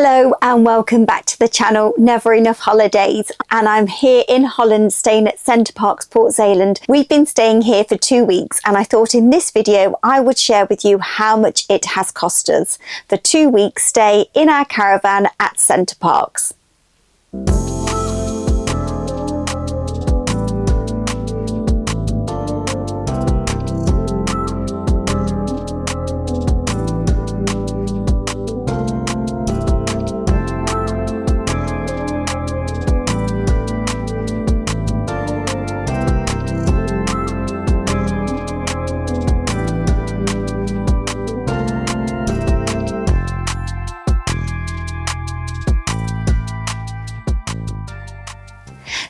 Hello and welcome back to the channel Never Enough Holidays, and I'm here in Holland staying at Center Parcs Port Zélande. We've been staying here for 2 weeks and I thought in this video I would share with you how much it has cost us for 2 weeks stay in our caravan at Center Parcs.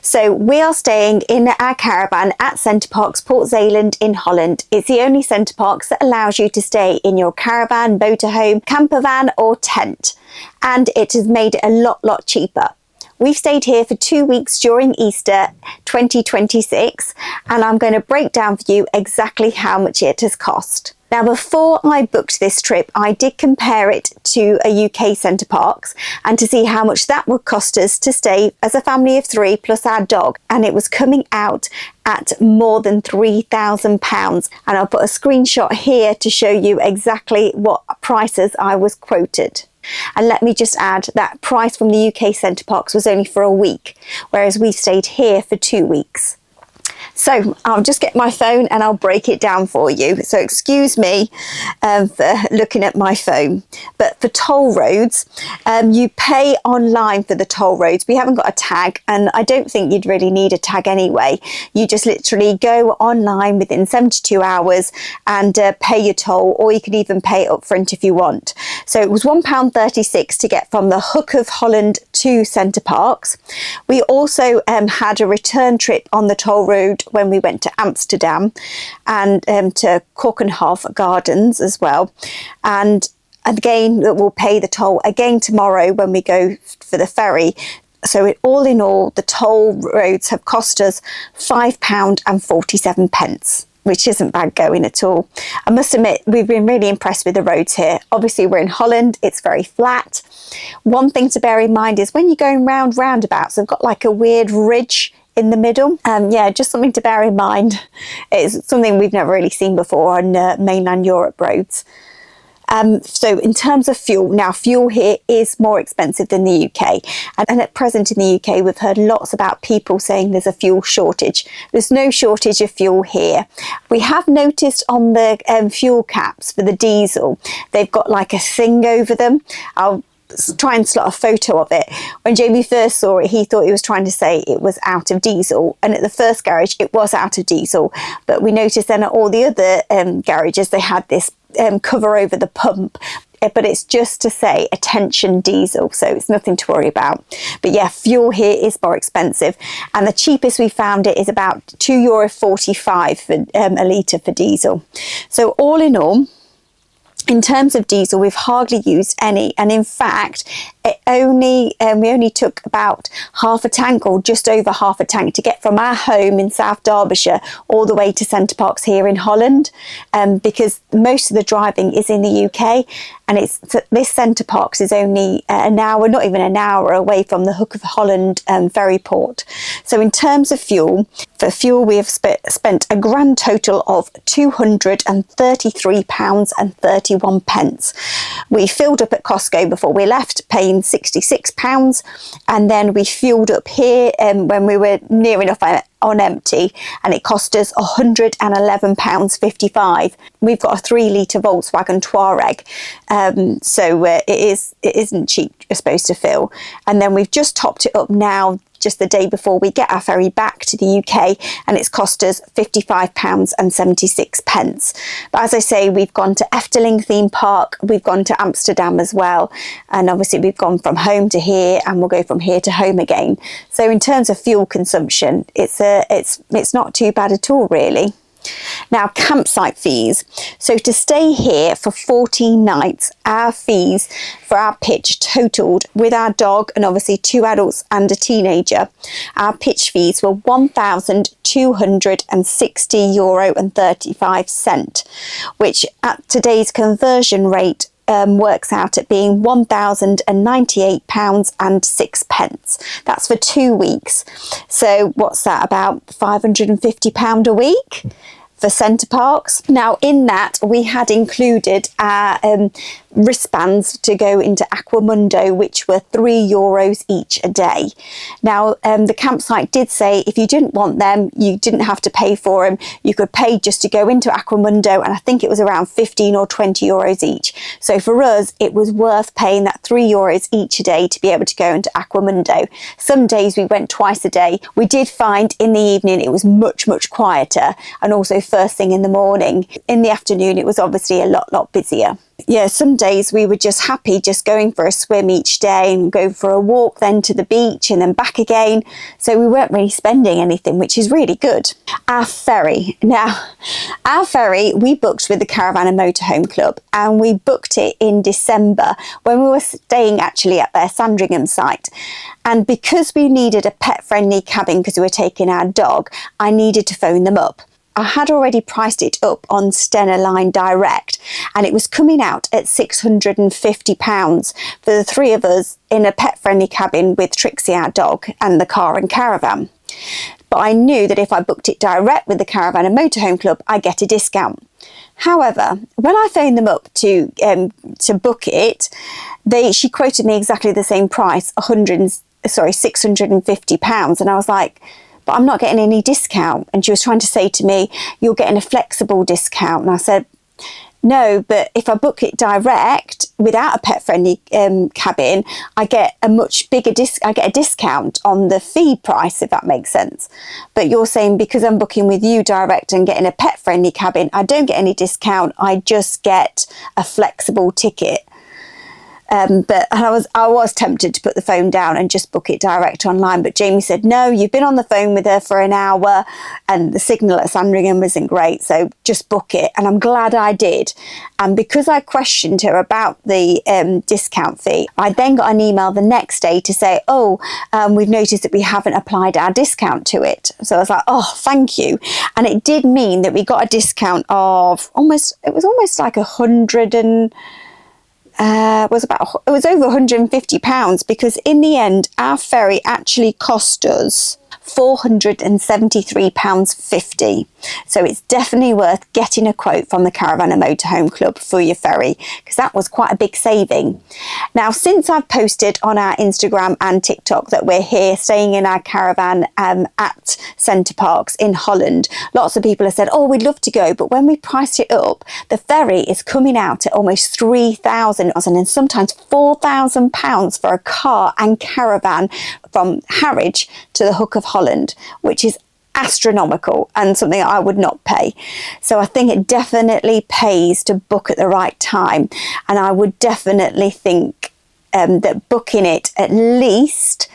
So we are staying in our caravan at Center Parcs Port Zélande in Holland. It's the only Center Parcs that allows you to stay in your caravan, motorhome, camper van or tent. And it has made it a lot cheaper. We've stayed here for 2 weeks during Easter 2026 and I'm going to break down for you exactly how much it has cost. Now, before I booked this trip, I did compare it to a UK Center Parcs and to see how much that would cost us to stay as a family of 3 plus our dog. And it was coming out at more than £3,000. And I'll put a screenshot here to show you exactly what prices I was quoted. And let me just add that price from the UK Center Parcs was only for a week, whereas we stayed here for 2 weeks. So I'll just get my phone and I'll break it down for you. So excuse me for looking at my phone. But for toll roads, you pay online for the toll roads. We haven't got a tag and I don't think you'd really need a tag anyway. You just literally go online within 72 hours and pay your toll, or you can even pay it up front if you want. So it was £1.36 to get from the Hook of Holland to Center Parcs. We also had a return trip on the toll road when we went to Amsterdam and to Keukenhof Gardens as well. And again, we'll pay the toll again tomorrow when we go for the ferry. So all in all, the toll roads have cost us £5.47, which isn't bad going at all. I must admit, we've been really impressed with the roads here. Obviously, we're in Holland, it's very flat. One thing to bear in mind is when you're going round roundabouts, they've got like a weird ridge in the middle. Yeah, just something to bear in mind. It's something we've never really seen before on mainland Europe roads. So in terms of fuel, now fuel here is more expensive than the UK. And at present in the UK, we've heard lots about people saying there's a fuel shortage. There's no shortage of fuel here. We have noticed on the fuel caps for the diesel, they've got like a thing over them. I'll try and slot a photo of it. When Jamie first saw it, he thought he was trying to say it was out of diesel, and at the first garage it was out of diesel, but we noticed then at all the other garages they had this cover over the pump, but it's just to say attention diesel, so it's nothing to worry about. But yeah, fuel here is more expensive, and the cheapest we found it is about €2.45 for a litre for diesel. So all in all, in terms of diesel, we've hardly used any, and in fact we only took about half a tank, or just over half a tank, to get from our home in South Derbyshire all the way to Center Parcs here in Holland, because most of the driving is in the UK, and this Center Parcs is only an hour, not even an hour away from the Hook of Holland ferry port. So in terms of fuel, for fuel we have spent a grand total of £233.31. We filled up at Costco before we left, paying £66, and then we fueled up here when we were near enough on empty, and it cost us £111.55. We've got a 3 litre Volkswagen Touareg, so it isn't cheap, you're supposed to fill. And then we've just topped it up now, just the day before we get our ferry back to the UK, and it's cost us £55.76. But as I say, we've gone to Efteling theme park, we've gone to Amsterdam as well, and obviously we've gone from home to here, and we'll go from here to home again. So in terms of fuel consumption, it's not too bad at all, really. Now, campsite fees. So to stay here for 14 nights, our fees for our pitch totaled, with our dog and obviously 2 adults and a teenager, our pitch fees were €1,260.35, which at today's conversion rate works out at being £1,098.06. That's for 2 weeks. So what's that, about £550 a week for Center Parcs? Now in that we had included our wristbands to go into Aquamundo, which were €3 each a day. Now the campsite did say if you didn't want them, you didn't have to pay for them. You could pay just to go into Aquamundo, and I think it was around 15 or 20 euros each. So for us it was worth paying that €3 each a day to be able to go into Aquamundo. Some days we went twice a day. We did find in the evening it was much quieter, and also first thing in the morning. In the afternoon it was obviously a lot busier. Yeah, some days we were just happy just going for a swim each day and go for a walk, then to the beach and then back again. So we weren't really spending anything, which is really good. Our ferry. Now, our ferry we booked with the Caravan and Motorhome Club, and we booked it in December when we were staying actually at their Sandringham site. And because we needed a pet-friendly cabin because we were taking our dog, I needed to phone them up. I had already priced it up on Stena Line Direct, and it was coming out at £650 for the three of us in a pet-friendly cabin with Trixie, our dog, and the car and caravan. But I knew that if I booked it direct with the Caravan and Motorhome Club, I get a discount. However, when I phoned them up to book it, she quoted me exactly the same price, £650, and I was like, but I'm not getting any discount. And she was trying to say to me, you're getting a flexible discount. And I said, no, but if I book it direct without a pet-friendly cabin, I get a much bigger I get a discount on the fee price, if that makes sense. But you're saying because I'm booking with you direct and getting a pet-friendly cabin, I don't get any discount. I just get a flexible ticket. But I was tempted to put the phone down and just book it direct online. But Jamie said, no, you've been on the phone with her for an hour and the signal at Sandringham isn't great, so just book it. And I'm glad I did. And because I questioned her about the discount fee, I then got an email the next day to say, we've noticed that we haven't applied our discount to it. So I was like, oh, thank you. And it did mean that we got a discount of almost like it was over £150, because in the end our ferry actually cost us £473.50. So it's definitely worth getting a quote from the Caravan and Motorhome Club for your ferry, because that was quite a big saving. Now, since I've posted on our Instagram and TikTok that we're here staying in our caravan at Center Parcs in Holland, lots of people have said, oh, we'd love to go, but when we priced it up, the ferry is coming out at almost £3,000 and sometimes £4,000 for a car and caravan from Harwich to the Hook of Holland, which is astronomical and something I would not pay. So I think it definitely pays to book at the right time, and I would definitely think that booking it at least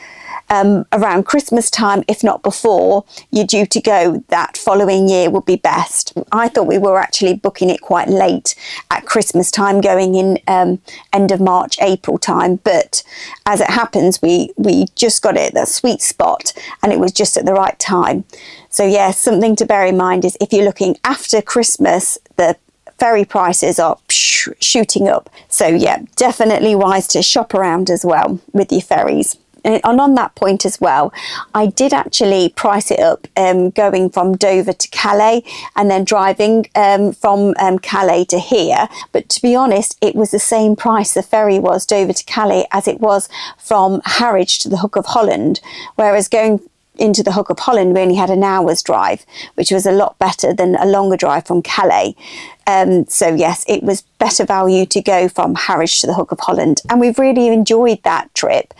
around Christmas time, if not before you're due to go that following year, would be best. I thought we were actually booking it quite late at Christmas time, going in end of March, April time, but as it happens we just got it at that sweet spot and it was just at the right time. So yeah, something to bear in mind is if you're looking after Christmas, the ferry prices are shooting up. So yeah, definitely wise to shop around as well with your ferries. And on that point as well, I did actually price it up going from Dover to Calais and then driving from Calais to here. But to be honest, it was the same price the ferry was Dover to Calais as it was from Harwich to the Hook of Holland. Whereas going into the Hook of Holland, we only had an hour's drive, which was a lot better than a longer drive from Calais. So yes, it was better value to go from Harwich to the Hook of Holland, and we've really enjoyed that trip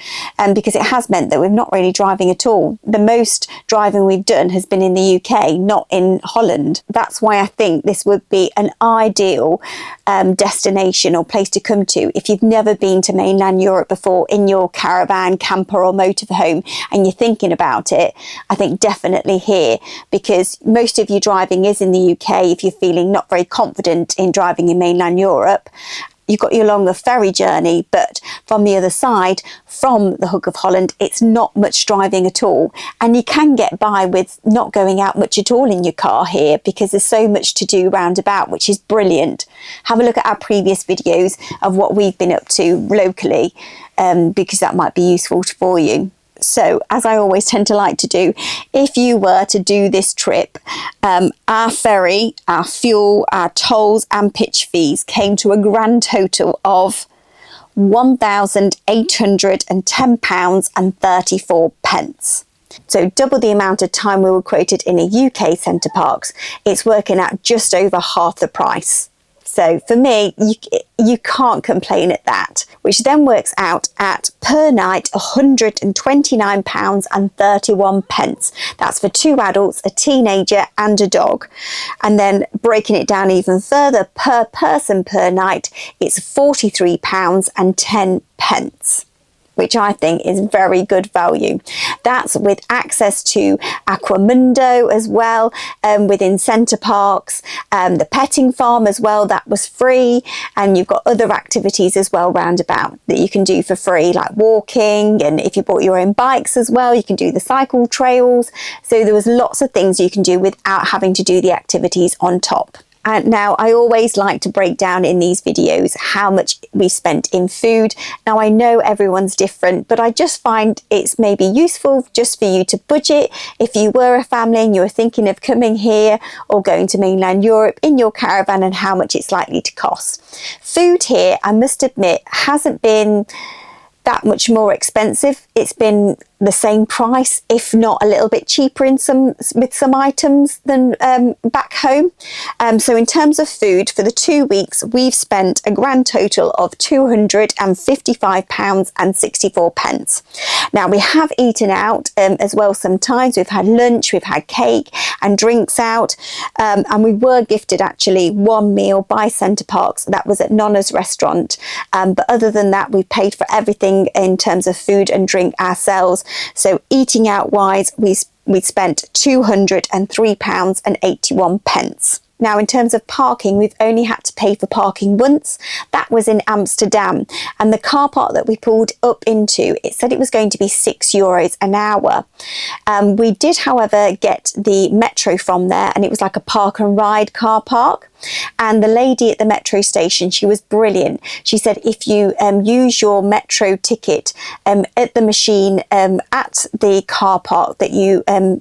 because it has meant that we're not really driving at all. The most driving we've done has been in the UK, not in Holland. That's why I think this would be an ideal destination or place to come to if you've never been to mainland Europe before in your caravan, camper or motorhome and you're thinking about it. I think definitely here, because most of your driving is in the UK if you're feeling not very confident in driving in mainland Europe. you've got your longer ferry journey, but from the other side, from the Hook of Holland, it's not much driving at all. And you can get by with not going out much at all in your car here because there's so much to do round about, which is brilliant. Have a look at our previous videos of what we've been up to locally, because that might be useful for you. So, as I always tend to like to do, if you were to do this trip, our ferry, our fuel, our tolls and pitch fees came to a grand total of £1,810.34. So double the amount of time we were quoted in a UK Center Parcs. It's working out just over half the price. So for me, you can't complain at that, which then works out at per night £129.31. That's for 2 adults, a teenager and a dog. And then breaking it down even further, per person per night, it's £43.10. which I think is very good value. That's with access to Aquamundo as well, within Center Parcs, the petting farm as well, that was free, and you've got other activities as well round about that you can do for free, like walking, and if you bought your own bikes as well, you can do the cycle trails. So there was lots of things you can do without having to do the activities on top. And now I always like to break down in these videos how much we spent in food. Now I know everyone's different, but I just find it's maybe useful just for you to budget if you were a family and you were thinking of coming here or going to mainland Europe in your caravan and how much it's likely to cost. Food here, I must admit, hasn't been that much more expensive. It's been the same price, if not a little bit cheaper with some items than back home. So in terms of food, for the 2 weeks, we've spent a grand total of £255.64. Now we have eaten out as well sometimes. We've had lunch, we've had cake and drinks out, and we were gifted actually one meal by Center Parcs. That was at Nonna's restaurant, but other than that, we paid for everything in terms of food and drink ourselves. So eating out wise, we spent £203.81. Now, in terms of parking, we've only had to pay for parking once. That was in Amsterdam. And the car park that we pulled up into, it said it was going to be €6 an hour. We did, however, get the metro from there, and it was like a park and ride car park. And the lady at the metro station, she was brilliant. She said if you use your metro ticket at the machine at the car park that you have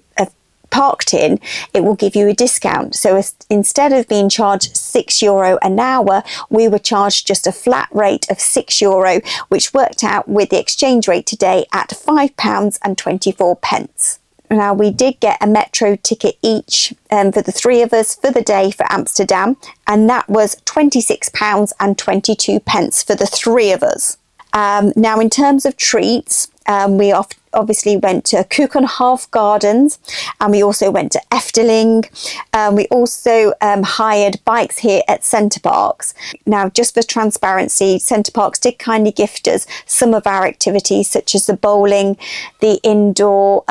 parked in, it will give you a discount. So instead of being charged €6 an hour, we were charged just a flat rate of €6, which worked out with the exchange rate today at £5.24. Now, we did get a metro ticket each for the 3 of us for the day for Amsterdam, and that was £26.22 for the 3 of us. Now, in terms of treats, we obviously went to Keukenhof Gardens, and we also went to Efteling. We also hired bikes here at Center Parcs. Now, just for transparency, Center Parcs did kindly gift us some of our activities, such as the bowling, the indoor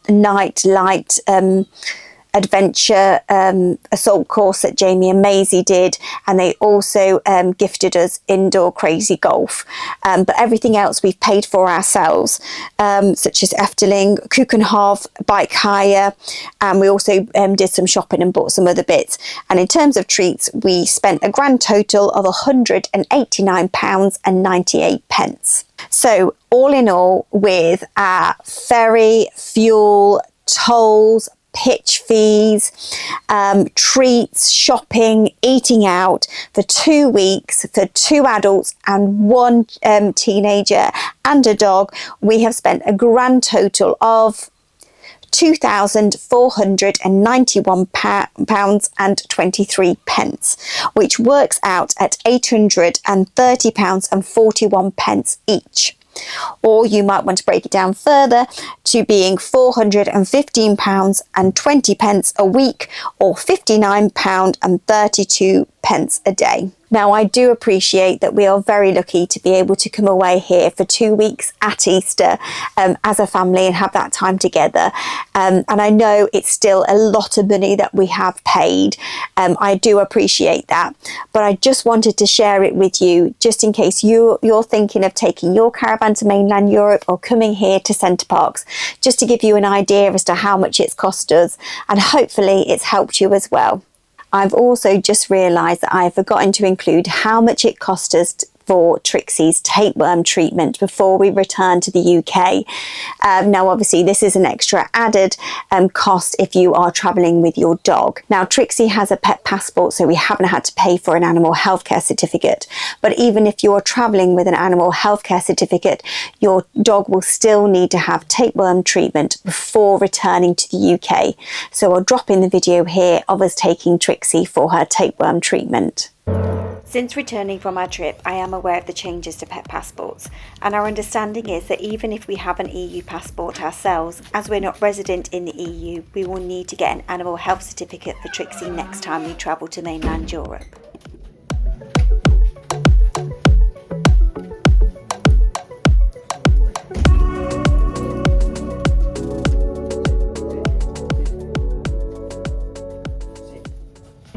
night light adventure assault course that Jamie and Maisie did, and they also gifted us indoor crazy golf, but everything else we've paid for ourselves, such as Efteling, Keukenhof, bike hire, and we also did some shopping and bought some other bits. And in terms of treats, we spent a grand total of £189.98. So all in all, with our ferry, fuel, tolls, pitch fees, treats, shopping, eating out for 2 weeks for 2 adults and 1 teenager and a dog, we have spent a grand total of £2,491.23, which works out at £830.41 each. Or you might want to break it down further to being £415.20 a week, or £59.32 pence a day. Now, I do appreciate that we are very lucky to be able to come away here for 2 weeks at Easter as a family and have that time together. And I know it's still a lot of money that we have paid. I do appreciate that. But I just wanted to share it with you, just in case you're thinking of taking your caravan to mainland Europe or coming here to Center Parcs, just to give you an idea as to how much it's cost us, and hopefully it's helped you as well. I've also just realised that I've forgotten to include how much it cost us for Trixie's tapeworm treatment before we return to the UK. Now, obviously, this is an extra added cost if you are travelling with your dog. Now, Trixie has a pet passport, so we haven't had to pay for an animal healthcare certificate. But even if you're travelling with an animal healthcare certificate, your dog will still need to have tapeworm treatment before returning to the UK. So I'll drop in the video here of us taking Trixie for her tapeworm treatment. Since returning from our trip, I am aware of the changes to pet passports, and our understanding is that even if we have an EU passport ourselves, as we're not resident in the EU, we will need to get an animal health certificate for Trixie next time we travel to mainland Europe.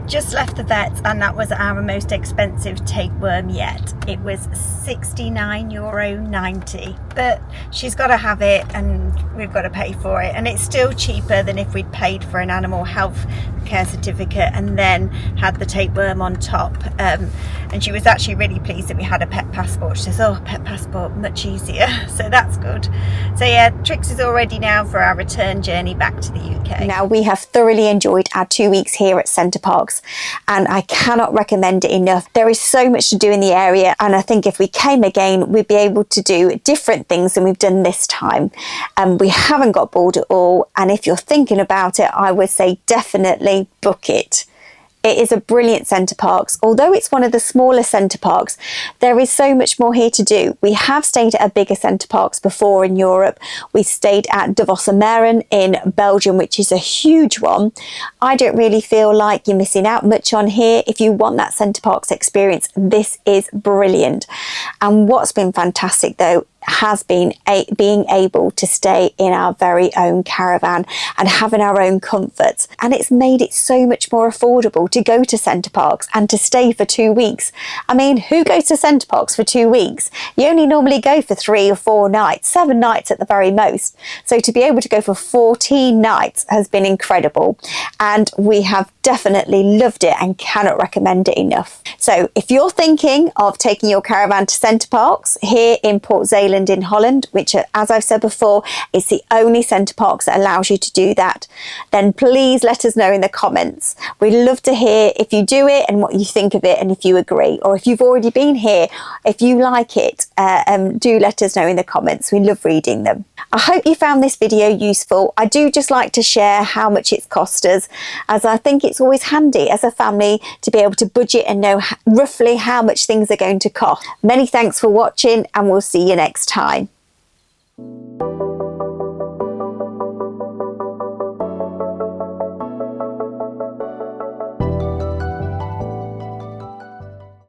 Just left the vets, and that was our most expensive tapeworm yet. It was €69.90, but she's got to have it and we've got to pay for it, and it's still cheaper than if we'd paid for an animal health care certificate and then had the tapeworm on top. And she was actually really pleased that we had a pet passport. She says, oh, pet passport, much easier. So that's good. So yeah, Trix is all ready now for our return journey back to the UK. Now, we have thoroughly enjoyed our 2 weeks here at Center Parcs, and I cannot recommend it enough. There is so much to do in the area, and I think if we came again, we'd be able to do different things than we've done this time. We haven't got bored at all, and if you're thinking about it, I would say definitely book it. It is a brilliant Center Parcs. Although it's one of the smaller Center Parcs, there is so much more here to do. We have stayed at a bigger Center Parcs before in Europe. We stayed at De Vossemeren in Belgium, which is a huge one. I don't really feel like you're missing out much on here. If you want that Center Parcs experience, this is brilliant. And what's been fantastic though has been being able to stay in our very own caravan and having our own comforts, and it's made it so much more affordable to go to Center Parcs and to stay for 2 weeks. I mean, who goes to Center Parcs for 2 weeks? You only normally go for 3 or 4 nights, 7 nights at the very most. So to be able to go for 14 nights has been incredible, and we have definitely loved it and cannot recommend it enough. So if you're thinking of taking your caravan to Center Parcs here in Port Zélande in Holland, which, as I've said before, is the only Center Parcs that allows you to do that, then please let us know in the comments. We'd love to hear if you do it and what you think of it, and if you agree, or if you've already been here, if you like it, do let us know in the comments. We love reading them. I hope you found this video useful. I do just like to share how much it's cost us, as I think it's always handy as a family to be able to budget and know roughly how much things are going to cost. Many thanks for watching, and we'll see you next time.